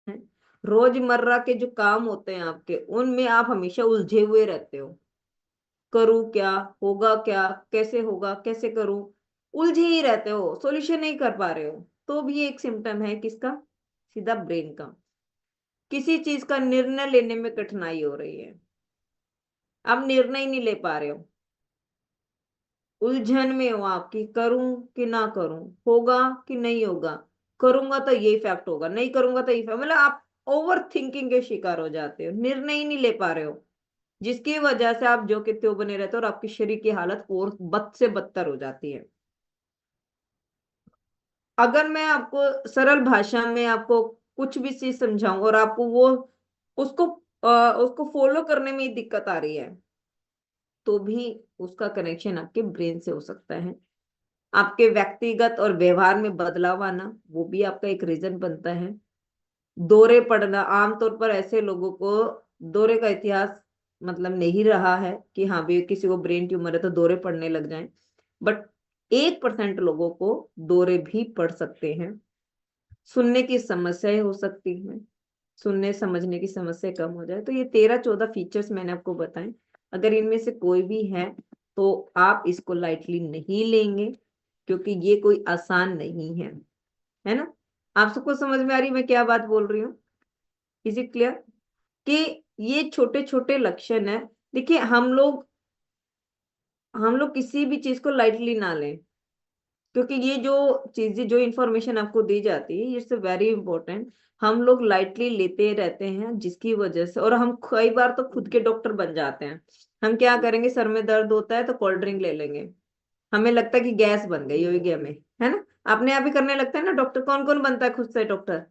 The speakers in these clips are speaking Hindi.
हैं। रोजमर्रा के जो काम होते हैं आपके, उनमें आप हमेशा उलझे हुए रहते हो। करूँ क्या, होगा क्या, कैसे होगा, कैसे करूं, उलझे ही रहते हो, सॉल्यूशन नहीं कर पा रहे हो। तो भी एक सिम्टम है किसका? सीधा ब्रेन का। किसी चीज का निर्णय लेने में कठिनाई हो रही है, आप निर्णय ही नहीं ले पा रहे हो, उलझन में हो आपकी, करूं कि ना करूं, होगा कि नहीं होगा, करूंगा तो ये इफेक्ट होगा, नहीं करूंगा तो इफेक्ट, मतलब आप ओवर थिंकिंग के शिकार हो जाते हो, निर्णय ही नहीं ले पा रहे हो, जिसकी वजह से आप जो के त्यों बने रहते हो और आपकी शरीर की हालत और बद से बदतर हो जाती है। अगर मैं आपको सरल भाषा में आपको कुछ भी चीज समझाऊं और आपको वो उसको उसको फॉलो करने में ही दिक्कत आ रही है, तो भी उसका कनेक्शन आपके ब्रेन से हो सकता है। आपके व्यक्तिगत और व्यवहार में बदलाव आना, वो भी आपका एक रीजन बनता है। दौरे पड़ना, आमतौर पर ऐसे लोगों को दौरे का इतिहास मतलब नहीं रहा है कि हाँ भी किसी को ब्रेन ट्यूमर है तो दौरे पड़ने लग जाएं, बट 1% लोगों को दौरे भी पड़ सकते हैं। सुनने की समस्याएं हो सकती हैं, सुनने समझने की समस्या कम हो जाए, तो ये 13-14 फीचर्स मैंने आपको बताए। अगर इनमें से कोई भी है तो आप इसको लाइटली नहीं लेंगे, क्योंकि ये कोई आसान नहीं है ना? आप सबको समझ में आ रही है मैं क्या बात बोल रही हूँ? इज इट क्लियर कि ये छोटे छोटे लक्षण है? देखिए, हम लोग किसी भी चीज को लाइटली ना लें, क्योंकि ये जो चीजें, जो इंफॉर्मेशन आपको दी जाती है, इट्स वेरी इंपॉर्टेंट। हम लोग लाइटली लेते रहते हैं, जिसकी वजह से, और हम कई बार तो खुद के डॉक्टर बन जाते हैं। हम क्या करेंगे, सर में दर्द होता है तो कोल्ड ड्रिंक ले लेंगे, हमें लगता है कि गैस बन गई होगी हमें, है ना? अपने आप ही करने लगता है ना डॉक्टर। कौन कौन बनता है खुद से डॉक्टर?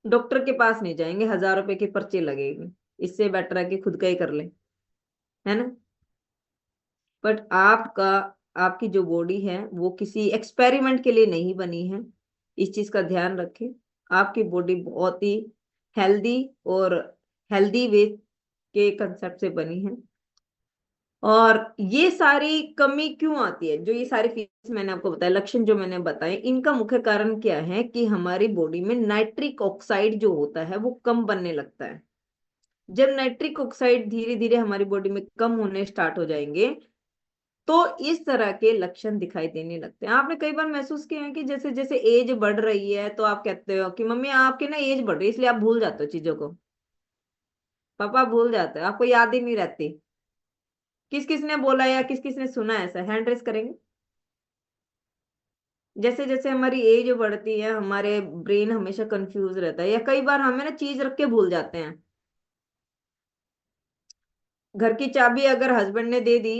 डॉक्टर के पास नहीं जाएंगे, 1000 रुपए के पर्चे लगेंगे, इससे बेटर है कि खुद का ही कर ले, है ना? बट आपकी जो बॉडी है वो किसी एक्सपेरिमेंट के लिए नहीं बनी है, इस चीज का ध्यान रखें। आपकी बॉडी बहुत ही हेल्दी और हेल्दी वे के कंसेप्ट से बनी है। और ये सारी कमी क्यों आती है, जो ये सारे फीचर्स मैंने आपको बताया, लक्षण जो मैंने बताए, इनका मुख्य कारण क्या है कि हमारी बॉडी में नाइट्रिक ऑक्साइड जो होता है वो कम बनने लगता है। जब नाइट्रिक ऑक्साइड धीरे धीरे हमारी बॉडी में कम होने स्टार्ट हो जाएंगे, तो इस तरह के लक्षण दिखाई देने लगते हैं। आपने कई बार महसूस किया है कि जैसे जैसे एज बढ़ रही है तो आप कहते हो कि मम्मी आपकी ना एज बढ़ रही है, इसलिए आप भूल जाते हो चीजों को। पापा भूल जाते हो, आपको याद ही नहीं रहती। किस किस ने बोला या किस किस ने सुना है ऐसा? हैंड रेस करेंगे। जैसे जैसे हमारी एज बढ़ती है, हमारे ब्रेन हमेशा कंफ्यूज रहता है, या कई बार हमें ना चीज रख के भूल जाते हैं। घर की चाबी अगर हस्बैंड ने दे दी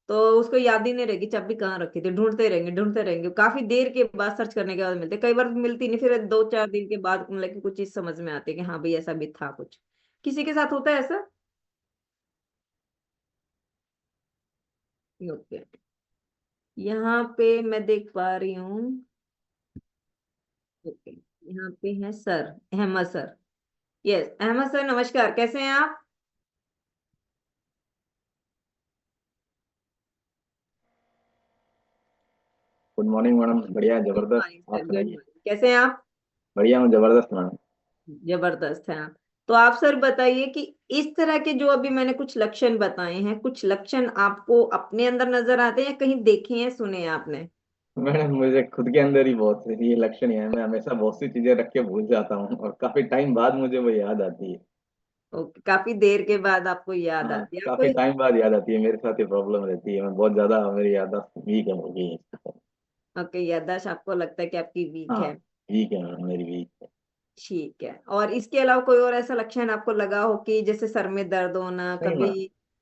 तो उसको याद ही नहीं रहेगी चाबी कहाँ रखी थी, ढूंढते रहेंगे, काफी देर के बाद सर्च करने के बाद मिलते, कई बार मिलती नहीं, फिर 2-4 दिन के बाद मतलब कि कुछ चीज समझ में आती है कि हाँ भाई ऐसा भी था कुछ। किसी के साथ होता है ऐसा? ओके। यहाँ पे मैं देख पा रही हूँ। ओके, यहाँ पे है sir, Ahmed sir. Yes Ahmed sir, नमस्कार, कैसे हैं आप? Good morning madam. बढ़िया, गुड जबरदस्त। मॉर्निंग आप सर, गुड सुनाइए। मॉर्निंग, कैसे हैं आप? बढ़िया हूँ, जबरदस्त मैडम। जबरदस्त है आप। तो आप सर बताइए कि इस तरह के जो अभी मैंने कुछ लक्षण बताए हैं, कुछ लक्षण आपको अपने अंदर नजर आते हैं या कहीं देखे हैं, सुने हैं आपने? मैडम मुझे खुद के अंदर ही बहुत ये लक्षण है। मैं हमेशा बहुत सी चीजें रख के भूल जाता हूँ और काफी टाइम बाद मुझे वो याद आती है। ओके, काफी देर के बाद आपको याद हाँ, आती है आपको? काफी टाइम बाद याद आती है। मेरे साथ ये प्रॉब्लम रहती है, मैं बहुत ज्यादा, मेरी याददाश्त वीक है, हो गई है। ओके, याददाश्त आपको लगता है कि आपकी वीक हाँ, है। वीक है मैडम, मेरी वीक है। ठीक है, और इसके अलावा कोई और ऐसा लक्षण आपको लगा हो कि जैसे सर में दर्द होना नहीं कभी?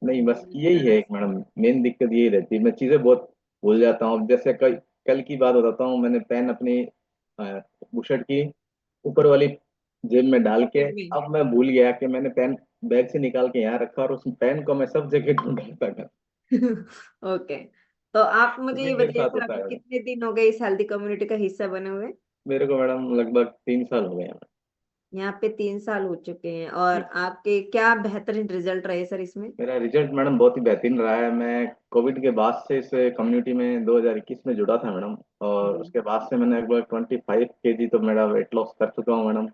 मैडम, नहीं, बस यही है एक मैडम। मेन दिक्कत यही रहती है, मैं चीजें बहुत भूल जाता हूँ। अब जैसे कल कल की बात बताता हूँ। मैंने पेन अपनी बुशर्ट की ऊपर वाली जेब में डाल के, पॉकेट में? अब मैं भूल गया कि मैंने पेन बैग से निकाल के यहाँ रखा, और उस पेन को मैं सब जगह ढूंढ रहा था। ओके, तो आप मुझे ये ये मेरे बताइए साथ सर, होता आपको है मैडम। कितने दिन हो गए इस हेल्दी कम्युनिटी का हिस्सा बने हुए? मेरे को मैडम लगभग 3 साल हो गए हैं। यहाँ पे 3 साल हो चुके हैं, और आपके क्या बेहतरीन रिजल्ट रहे सर इसमें? मेरा रिजल्ट मैडम बहुत ही बेहतरीन रहा है। मैं कोविड के बाद से इस कम्युनिटी में 2021 में जुड़ा था मैडम, और जी। उसके बाद से मैंने लगभग 25 kg तो मेरा वेट लॉस कर चुका हूँ मैडम।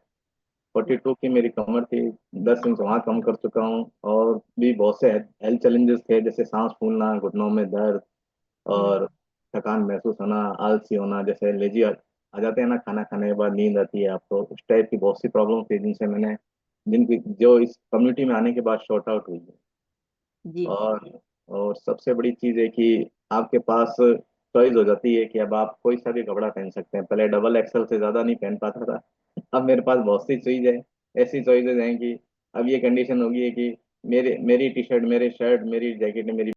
42 की मेरी कमर थी, 10 इंच वहाँ कम कर चुका हूँ। और भी बहुत से हेल्थ चैलेंजेस थे, जैसे सांस फूलना, घुटनों में दर्द, हम्म। और थकान महसूस होना, आलसी होना, जैसे लेजी आ जाते हैं ना, खाना खाने के बाद नींद आती है आपको, उस टाइप की बहुत सी प्रॉब्लम थी जिनसे मैंने जिनकी जो इस कम्युनिटी में आने के बाद शॉर्ट आउट हुई है। जी। और सबसे बड़ी चीज है कि आपके पास चॉइस हो जाती है कि अब आप कोई सा भी कपड़ा पहन सकते हैं। पहले डबल एक्सएल से ज्यादा नहीं पहन पाता था, अब मेरे पास बहुत सी चॉइस है। ऐसी चॉइसेस हैं कि अब ये कंडीशन होगी है कि मेरी टी शर्ट, मेरे शर्ट, मेरी जैकेट, मेरी